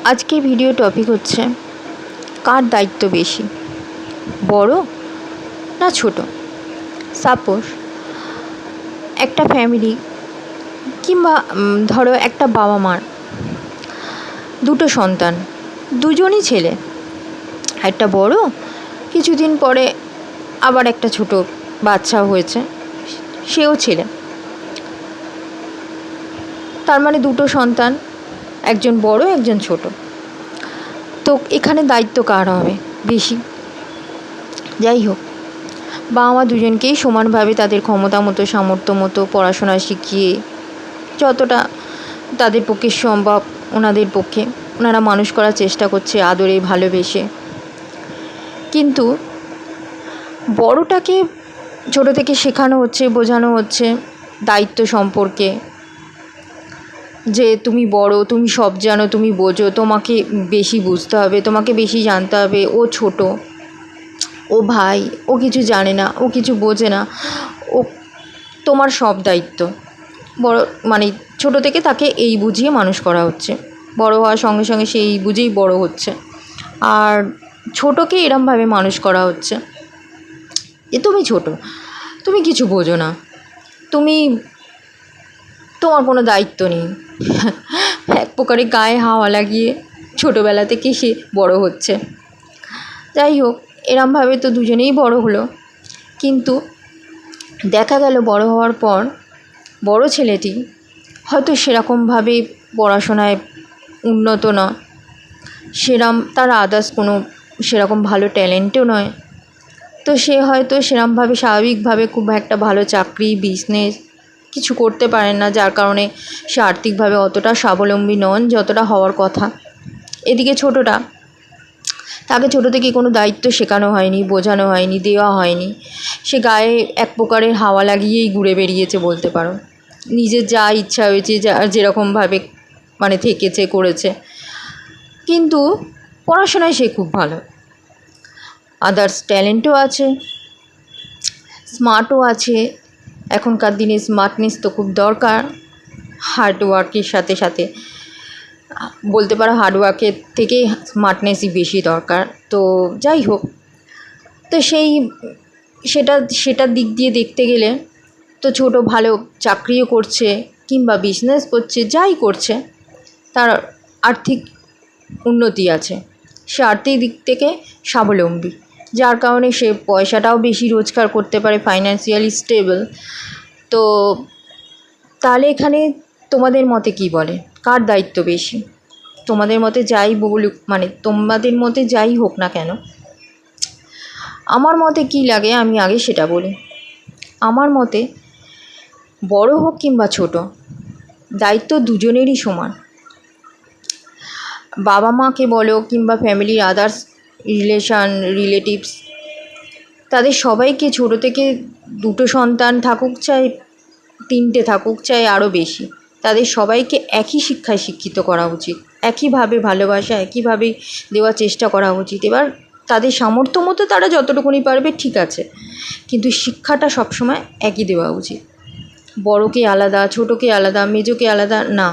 আজকের video topic হচ্ছে কার দায়িত্ব বেশি, বড় না ছোট। সাপোজ একটা ফ্যামিলি কিংবা ধরো একটা বাবা মার দুটো সন্তান, দুজনই ছেলে। একটা বড়, কিছুদিন পরে আবার একটা ছোট বাচ্চা হয়েছে, সেও ছেলে। তার মানে দুটো সন্তান, একজন বড় একজন ছোট। তো এখানে দায়িত্ব কার হবে বেশি? যাই হোক, বাবা মা দুজনকেই সমানভাবে তাদের ক্ষমতা মতো, সামর্থ্য মতো পড়াশোনা শিখিয়ে যতটা তাদের পক্ষে সম্ভব ওনারা মানুষ করার চেষ্টা করছে, আদরে ভালোবেসে। কিন্তু বড়টাকে ছোটো থেকে শেখানো হচ্ছে, বোঝানো হচ্ছে দায়িত্ব সম্পর্কে, যে তুমি বড়, তুমি সব জানো, তুমি বোঝো, তোমাকে বেশি বুঝতে হবে, তোমাকে বেশি জানতে হবে। ও ছোট, ও ভাই, ও কিছু জানে না, ও কিছু বোঝে না, ও তোমার সব দায়িত্ব। বড় মানে ছোট থেকে তাকে এই বুঝিয়ে মানুষ করা হচ্ছে, বড় হওয়ার সঙ্গে সঙ্গে সে এই বুঝেই বড় হচ্ছে। আর ছোটকে এরমভাবে মানুষ করা হচ্ছে যে তুমি ছোট, তুমি কিছু বোঝো না, তোমার কোনো দায়িত্ব নেই। এক প্রকারে গায়ে হাওয়া লাগিয়ে ছোটোবেলা থেকে সে বড় হচ্ছে। যাই হোক, এরমভাবে তো দুজনেই বড় হলো। কিন্তু দেখা গেল বড় হওয়ার পর বড় ছেলেটি হয়তো সেরকমভাবে পড়াশোনায় উন্নত না, তার আদার্স কোনো সেরকম ভালো ট্যালেন্টও নয়। তো সে হয়তো সেরকমভাবে স্বাভাবিকভাবে খুব একটা ভালো চাকরি, বিজনেস কিছু করতে পারেন না, যার কারণে সে আর্থিকভাবে অতটা স্বাবলম্বী নন যতটা হওয়ার কথা। এদিকে তাকে ছোটো থেকে কোনো দায়িত্ব শেখানো হয়নি, বোঝানো হয়নি, দেওয়া হয়নি। সে গায়ে এক প্রকারের হাওয়া লাগিয়েই ঘুরে বেরিয়েছে বলতে পারো। নিজের যা ইচ্ছা হয়েছে, যেরকমভাবে মানে থেকেছে, করেছে। কিন্তু পড়াশোনায় সে খুব ভালো, আদার্স ট্যালেন্টও আছে, স্মার্টও আছে। এখনকার দিনে স্মার্টনেস তো খুব দরকার, হার্ডওয়ার্কের সাথে সাথে বলতে পারো হার্ডওয়ার্কের থেকে স্মার্টনেসই বেশি দরকার। তো যাই হোক, তো সেটার দিক দিয়ে দেখতে গেলে তো ছোট ভালো চাকরিও করছে কিংবা বিজনেস করছে, যাই করছে তার আর্থিক উন্নতি আছে, সে আর্থিক দিক থেকে স্বাবলম্বী, যার কারণে সে পয়সাটাও বেশি রোজগার করতে পারে, ফাইন্যান্সিয়ালি স্টেবল। তো তাহলে এখানে তোমাদের মতে কি বলে, কার দায়িত্ব বেশি? তোমাদের মতে যাই বলুক, মানে তোমাদের মতে যাই হোক না কেন, আমার মতে কি লাগে আমি আগে সেটা বলি। আমার মতে বড় হোক কিংবা ছোট, দায়িত্ব দুজনেরই সমান। বাবা মাকে বলো কিংবা ফ্যামিলির আদার্স রিলেটিভস, তাদের সবাইকে ছোটো থেকে দুটো সন্তান থাকুক চাই, তিনটে থাকুক চাই, আরও বেশি, তাদের সবাইকে একই শিক্ষায় শিক্ষিত করা উচিত, একইভাবে ভালোবাসা একইভাবে দেওয়ার চেষ্টা করা উচিত। এবার তাদের সামর্থ্য মতো তারা যতটুকুনি পারবে ঠিক আছে, কিন্তু শিক্ষাটা সবসময় একই দেওয়া উচিত। বড়কে আলাদা, ছোটোকে আলাদা, মেজোকে আলাদা না,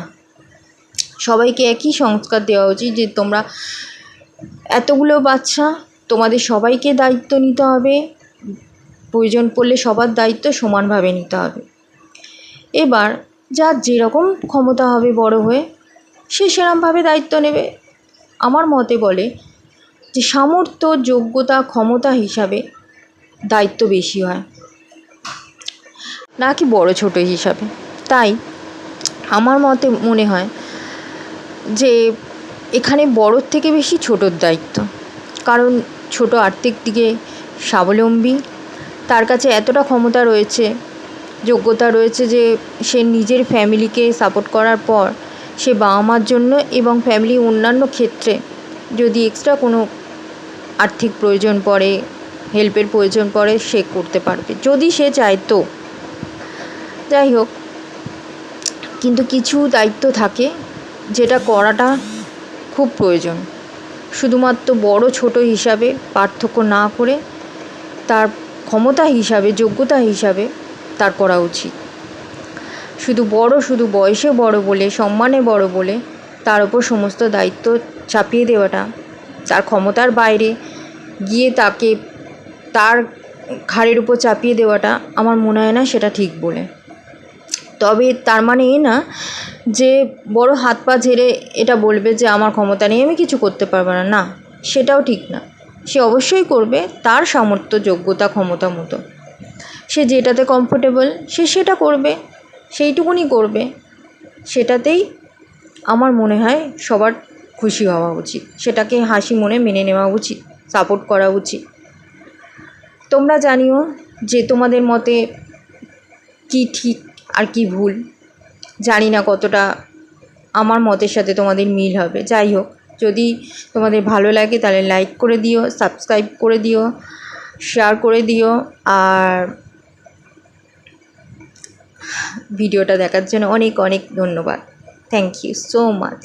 সবাইকে একই সংস্কার দেওয়া উচিত যে তোমরা এতগুলো বাচ্চা, তোমাদের সবাইকে দায়িত্ব নিতে হবে, প্রয়োজন পড়লে সবার দায়িত্ব সমানভাবে নিতে হবে। এবার যার যেরকম ক্ষমতা হবে বড় হয়ে, সে সেরকমভাবে দায়িত্ব নেবে। আমার মতে বলে যে সামর্থ্য, যোগ্যতা, ক্ষমতা হিসাবে দায়িত্ব বেশি হয়, নাকি বড় ছোট হিসাবে। তাই আমার মতে মনে হয় যে এখানে বড়োর থেকে বেশি ছোটোর দায়িত্ব। কারণ ছোট আর্থিক দিকে স্বাবলম্বী, তার কাছে এতটা ক্ষমতা রয়েছে, যোগ্যতা রয়েছে যে সে নিজের ফ্যামিলিকে সাপোর্ট করার পর সে বাবা মার জন্য এবং ফ্যামিলির অন্যান্য ক্ষেত্রে যদি এক্সট্রা কোনো আর্থিক প্রয়োজন পড়ে, হেল্পের প্রয়োজন পড়ে, সে করতে পারবে যদি সে চায়। তো যাই হোক, কিন্তু কিছু দায়িত্ব থাকে যেটা করাটা খুব প্রয়োজন, শুধুমাত্র বড় ছোট হিসাবে পার্থক্য না করে তার ক্ষমতা হিসাবে, যোগ্যতা হিসাবে তার করা উচিত। শুধু বয়সে বড় বলে, সম্মানে বড় বলে তার ওপর সমস্ত দায়িত্ব চাপিয়ে দেওয়াটা, তার ক্ষমতার বাইরে গিয়ে তাকে তার ঘাড়ের উপর চাপিয়ে দেওয়াটা আমার মনে হয় না সেটা ঠিক বলে। তবে তার মানে এই না যে বড় হাত পা ঝেড়ে এটা বলবে যে আমার ক্ষমতা নেই, আমি কিছু করতে পারবো না, না সেটাও ঠিক না। সে অবশ্যই করবে তার সামর্থ্য যোগ্যতা ক্ষমতা মতো। সে যেটাতে কমফোর্টেবল সে সেটা করবে, সেইটুকুনি করবে। সেটাতেই আমার মনে হয় সবার খুশি হওয়া উচিত, সেটাকে হাসি মনে মেনে নেওয়া উচিত, সাপোর্ট করা উচিত। তোমরা জানিও যে তোমাদের মতে কি ঠিক আর কি ভুল। জানি না কতটা আমার মতের সাথে তোমাদের মিল হবে। যাই হোক, যদি তোমাদের ভালো লাগে তাহলে লাইক করে দিও, সাবস্ক্রাইব করে দিও, শেয়ার করে দিও। আর ভিডিওটা দেখার জন্য অনেক অনেক ধন্যবাদ। Thank you so much.